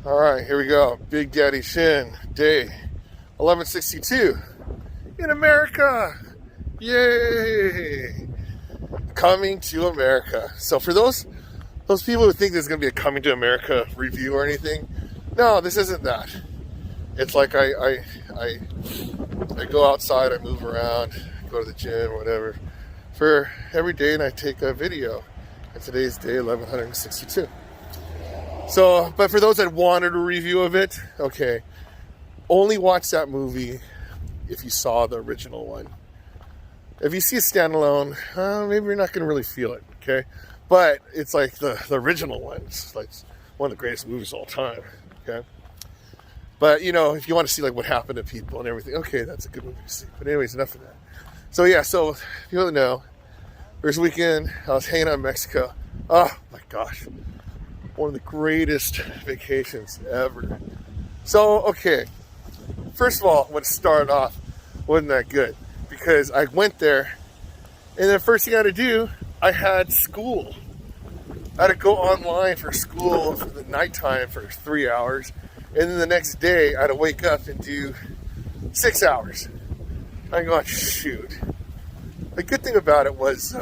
All right, here we go. Big Daddy Shin, day 1162 in America. Yay! Coming to America. So for those people who think there's going to be a Coming to America review or anything, no, this isn't that. It's like I go outside, I move around, go to the gym, whatever, for every day, and I take a video. And today's day 1162. So, but for those that wanted a review of it, okay, only watch that movie if you saw the original one. If you see a standalone, maybe you're not going to really feel it, okay? But it's like the original one. It's like one of the greatest movies of all time, okay? But, you know, if you want to see like what happened to people and everything, okay, that's a good movie to see. But anyways, enough of that. So yeah, so if you don't know, first weekend, I was hanging out in Mexico. Oh my gosh. One of the greatest vacations ever. So, okay. First of all, when it started off, wasn't that good. Because I went there, and the first thing I had to do, I had school. I had to go online for school for the nighttime for 3 hours. And then the next day, I had to wake up and do 6 hours. I'm going, shoot. The good thing about it was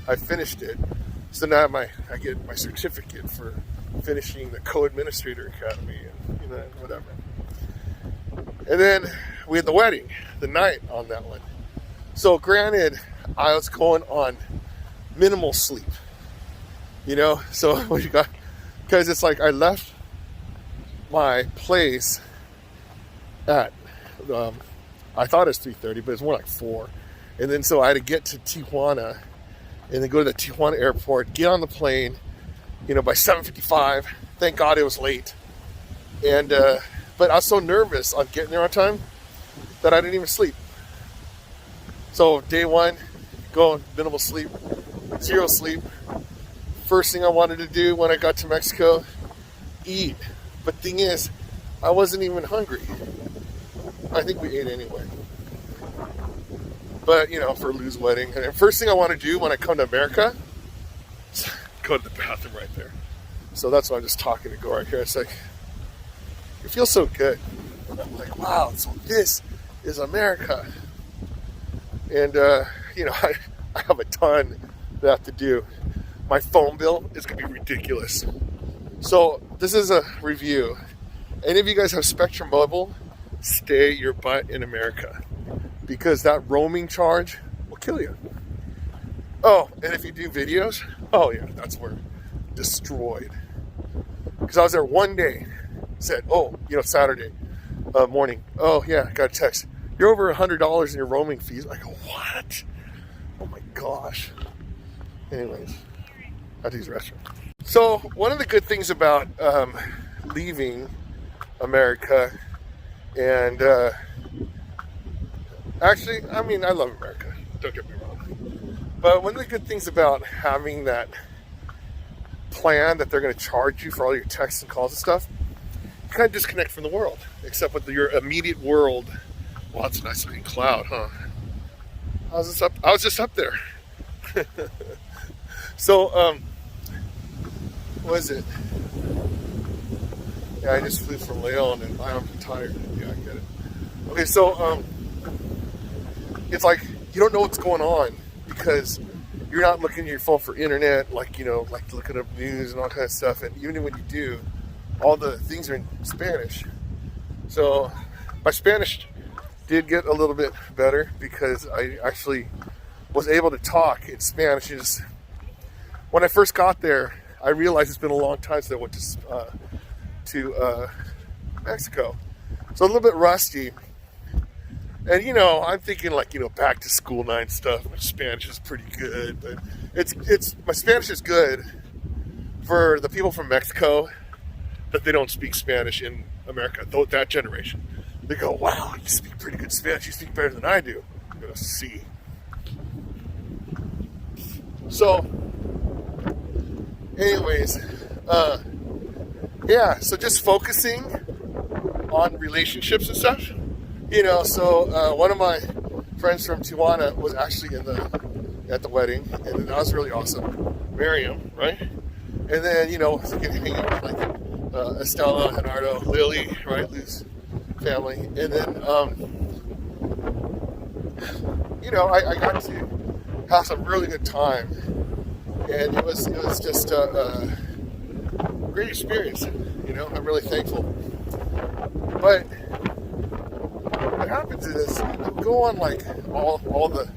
I finished it. So now I get my certificate for finishing the Co-Administrator Academy and whatever. And then we had the wedding, the night on that one. So granted, I was going on minimal sleep, so what you got, because it's like I left my place at, I thought it was 3:30, but it's more like 4. And then so I had to get to Tijuana and then go to the Tijuana airport, get on the plane, by 7:55. Thank God it was late. And, but I was so nervous on getting there on time that I didn't even sleep. So day one, go minimal sleep, 0 sleep. First thing I wanted to do when I got to Mexico, eat. But thing is, I wasn't even hungry. I think we ate anyway. But, for Lou's wedding. And first thing I want to do when I come to America is go to the bathroom right there. So that's why I'm just talking to go right here. It's like, it feels so good. And I'm like, wow, so this is America. And, I have a ton that I have to do. My phone bill is going to be ridiculous. So this is a review. Any of you guys have Spectrum Mobile, stay your butt in America. Because that roaming charge will kill you. Oh, and if you do videos, oh yeah, that's where destroyed. Because I was there one day, said, Saturday morning. Oh yeah, got a text. You're over $100 in your roaming fees. I go, what? Oh my gosh. Anyways, I have to use the restroom. So one of the good things about leaving America and actually, I love America, don't get me wrong. But one of the good things about having that plan that they're going to charge you for all your texts and calls and stuff, you kind of disconnect from the world, except with your immediate world. Wow, it's a nice looking cloud, huh? I was just up there. So, what is it? Yeah, I just flew from Leon and I'm tired. Yeah, I get it. Okay, so, it's like you don't know what's going on because you're not looking at your phone for internet, like looking up news and all kind of stuff. And even when you do, all the things are in Spanish. So my Spanish did get a little bit better because I actually was able to talk in Spanish. Just when I first got there, I realized it's been a long time since I went to Mexico, so a little bit rusty. And I'm thinking back to school night stuff. My Spanish is pretty good, but it's my Spanish is good for the people from Mexico that they don't speak Spanish in America. That generation, they go, "Wow, you speak pretty good Spanish. You speak better than I do." I'm gonna see. So, anyways, yeah. So just focusing on relationships and stuff. So one of my friends from Tijuana was actually at the wedding, and that was really awesome. Miriam, right? And then, thinking, hanging with Estella, Leonardo, Lily, right, Lou's family, and then I got to have some really good time, and it was just a great experience. I'm really thankful. But what happens is you go on like all the,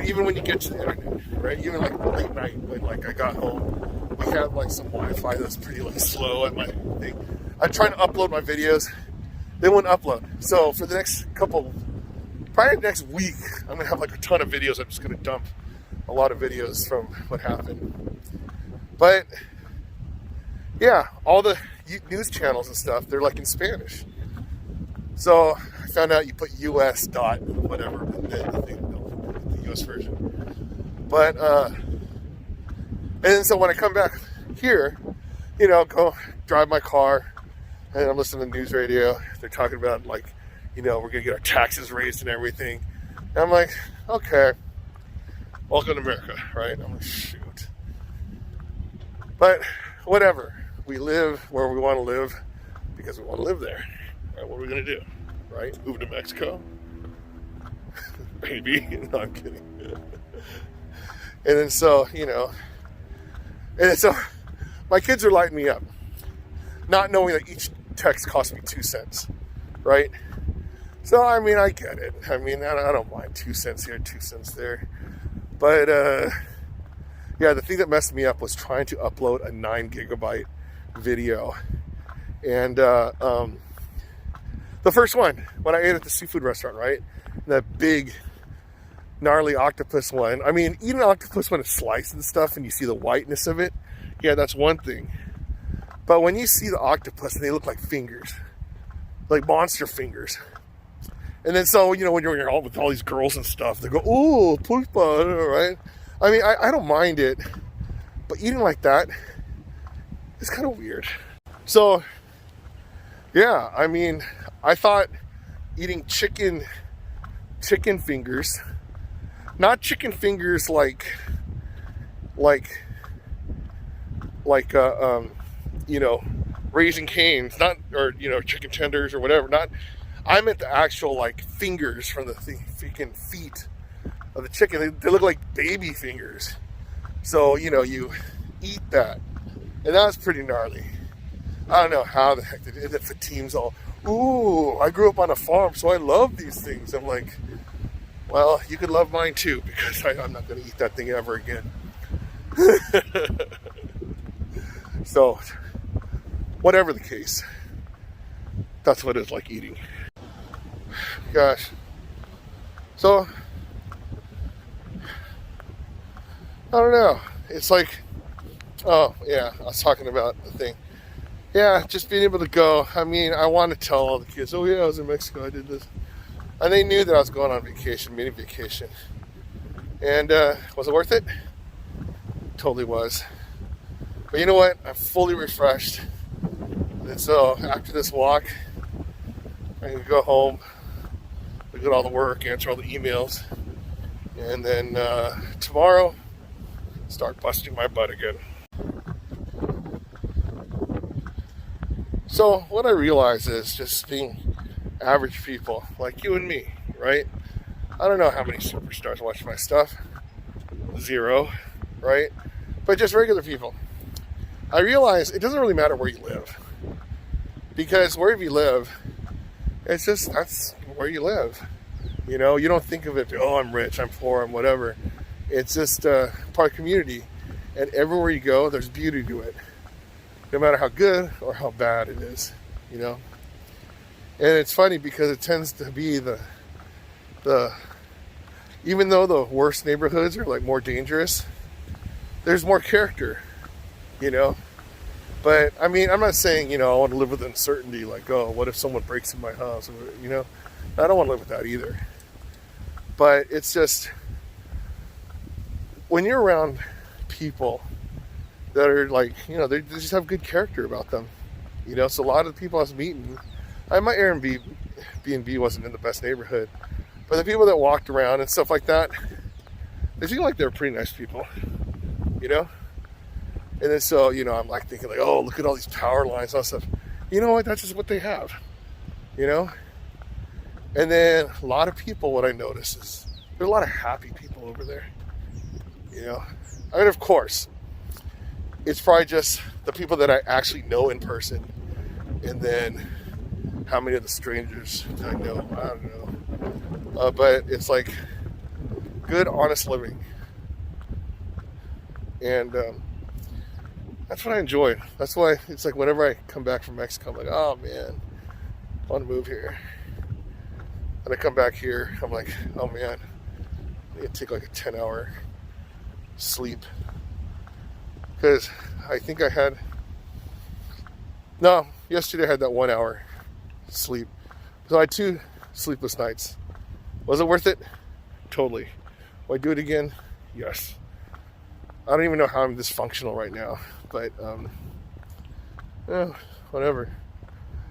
even when you get to the internet, right? Even like late night when like I got home, we had like some Wi-Fi that's pretty like slow at my thing. I'm trying to upload my videos, they wouldn't upload. So for the next probably next week, I'm gonna have like a ton of videos. I'm just gonna dump a lot of videos from what happened. But yeah, all the news channels and stuff, they're like in Spanish. So I found out you put US dot whatever in the US version. But and then so when I come back here, go drive my car, and I'm listening to news radio. They're talking about like, we're gonna get our taxes raised and everything. And I'm like, okay, welcome to America, right? I'm like, shoot. But whatever. We live where we want to live because we want to live there. Right? What are we going to do? Right? Move to Mexico? Maybe. No, I'm kidding. And then so, and so my kids are lighting me up, not knowing that each text cost me 2 cents, right? So, I mean, I get it. I mean, I don't mind 2 cents here, 2 cents there. But, yeah, the thing that messed me up was trying to upload a 9 gigabyte video. And the first one, when I ate at the seafood restaurant, right? That big, gnarly octopus one. I mean, eating an octopus when it's sliced and stuff and you see the whiteness of it, yeah, that's one thing. But when you see the octopus and they look like fingers, like monster fingers. And then so, when you're out with all these girls and stuff, they go, oh, pulpa, right? I mean, I don't mind it, but eating like that, it's kind of weird. So, yeah, I mean, I thought eating chicken fingers, not chicken fingers like Raising Cane's, not, or, chicken tenders or whatever, not, I meant the actual, like, fingers from the freaking feet of the chicken. They look like baby fingers. So, you eat that. And that was pretty gnarly. I don't know how the heck they did it. Fatim's all, ooh, I grew up on a farm, so I love these things. I'm like, well, you could love mine too, because I'm not going to eat that thing ever again. So, whatever the case, that's what it's like eating. Gosh. So, I don't know. It's like, oh, yeah, I was talking about the thing. Yeah, just being able to go. I mean, I want to tell all the kids, oh, yeah, I was in Mexico, I did this. And they knew that I was going on vacation, mini vacation. And was it worth it? Totally was. But you know what? I'm fully refreshed. And so after this walk, I'm going to go home, look at all the work, answer all the emails. And then tomorrow, start busting my butt again. So what I realize is just being average people like you and me, right? I don't know how many superstars watch my stuff. 0, right? But just regular people. I realize it doesn't really matter where you live. Because wherever you live, it's just, that's where you live. You don't think of it, oh, I'm rich, I'm poor, I'm whatever. It's just part of community. And everywhere you go, there's beauty to it. No matter how good or how bad it is, And it's funny because it tends to be the even though the worst neighborhoods are like more dangerous, there's more character, But I mean, I'm not saying, I want to live with uncertainty, like, oh, what if someone breaks in my house? I don't want to live with that either. But it's just, when you're around people that are like, they just have good character about them. So a lot of the people I was meeting, my Airbnb wasn't in the best neighborhood, but the people that walked around and stuff like that, they seemed like they were pretty nice people, And then so, you know, I'm like thinking like, oh, look at all these power lines and all stuff. You know what? That's just what they have, you know? And then a lot of people, what I notice is there are a lot of happy people over there, you know? I mean, of course, it's probably just the people that I actually know in person. And then how many of the strangers I know, I don't know. But it's like good, honest living. And that's what I enjoy. That's why it's like whenever I come back from Mexico, I'm like, oh man, I want to move here. And I come back here, I'm like, oh man, I need to take like a 10-hour sleep. Because I think I had, no, yesterday I had that 1 hour sleep. So I had 2 sleepless nights. Was it worth it? Totally. Will I do it again? Yes. I don't even know how I'm dysfunctional right now, but whatever.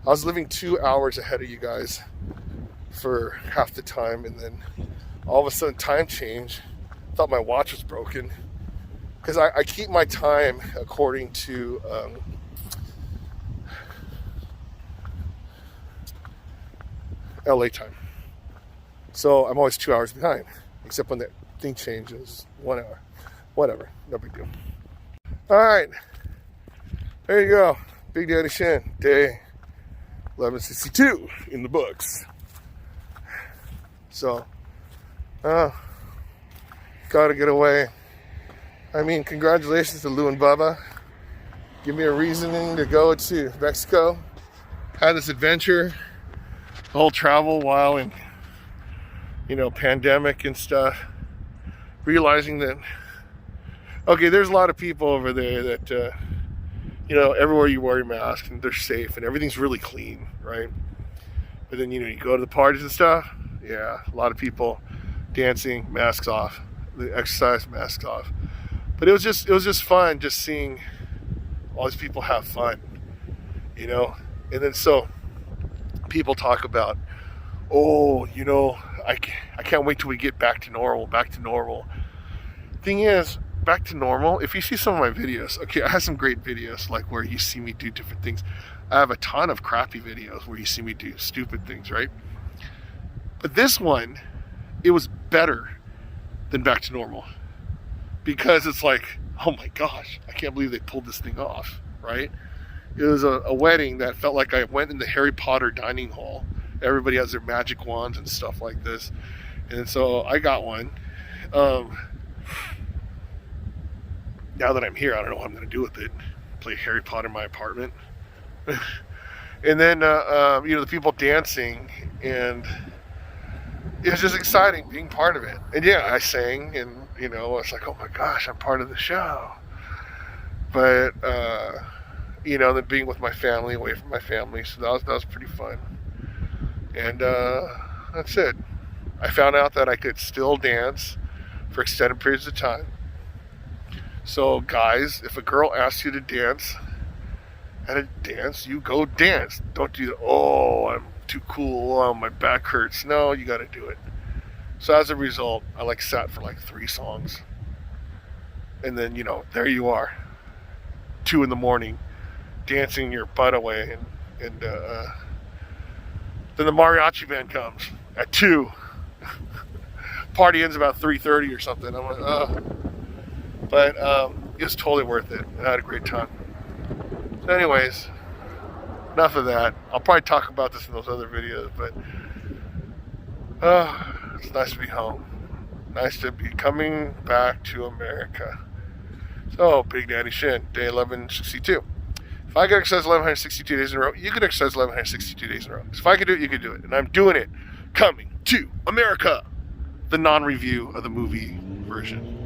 I was living 2 hours ahead of you guys for half the time, and then all of a sudden time change. I thought my watch was broken because I keep my time according to LA time. So I'm always 2 hours behind, except when that thing changes, 1 hour. Whatever, no big deal. All right, there you go. Big Daddy Shin, day 1162 in the books. So, gotta get away. I mean, congratulations to Lou and Bubba. Give me a reasoning to go to Mexico. Had this adventure, the whole travel while in, you know, pandemic and stuff. Realizing that, okay, there's a lot of people over there that, you know, everywhere you wear your mask and they're safe and everything's really clean, right? But then, you know, you go to the parties and stuff, yeah, a lot of people dancing, masks off, the exercise, masks off. But it was just fun just seeing all these people have fun, you know? And then so people talk about, oh, you know, I can't wait till we get back to normal. Thing is, back to normal, if you see some of my videos, okay, I have some great videos like where you see me do different things. I have a ton of crappy videos where you see me do stupid things, right? But this one, it was better than back to normal because it's like, oh my gosh, I can't believe they pulled this thing off, right? It was a wedding that felt like I went in the Harry Potter dining hall. Everybody has their magic wands and stuff like this. And so I got one. Now that I'm here, I don't know what I'm going to do with it. Play Harry Potter in my apartment. And then, you know, the people dancing, and it was just exciting being part of it. And yeah, I sang, and, you know, it's like, oh my gosh, I'm part of the show. But, you know, then being with my family, away from my family, so that was pretty fun. And that's it. I found out that I could still dance for extended periods of time. So guys, if a girl asks you to dance at a dance, you go dance. Don't do, oh, I'm too cool, oh, my back hurts. No, you got to do it. So as a result, I like sat for like 3 songs. And then, you know, there you are, 2 a.m, dancing your butt away. And then the mariachi band comes at 2. Party ends about 3:30 or something. I'm like, oh. But it was totally worth it. I had a great time. So anyways, enough of that. I'll probably talk about this in those other videos, but it's nice to be home. Nice to be coming back to America. So, Big Daddy Shin, day 1162. If I could exercise 1162 days in a row, you could exercise 1162 days in a row. If I could do it, you could do it. And I'm doing it. Coming to America. The non-review of the movie version.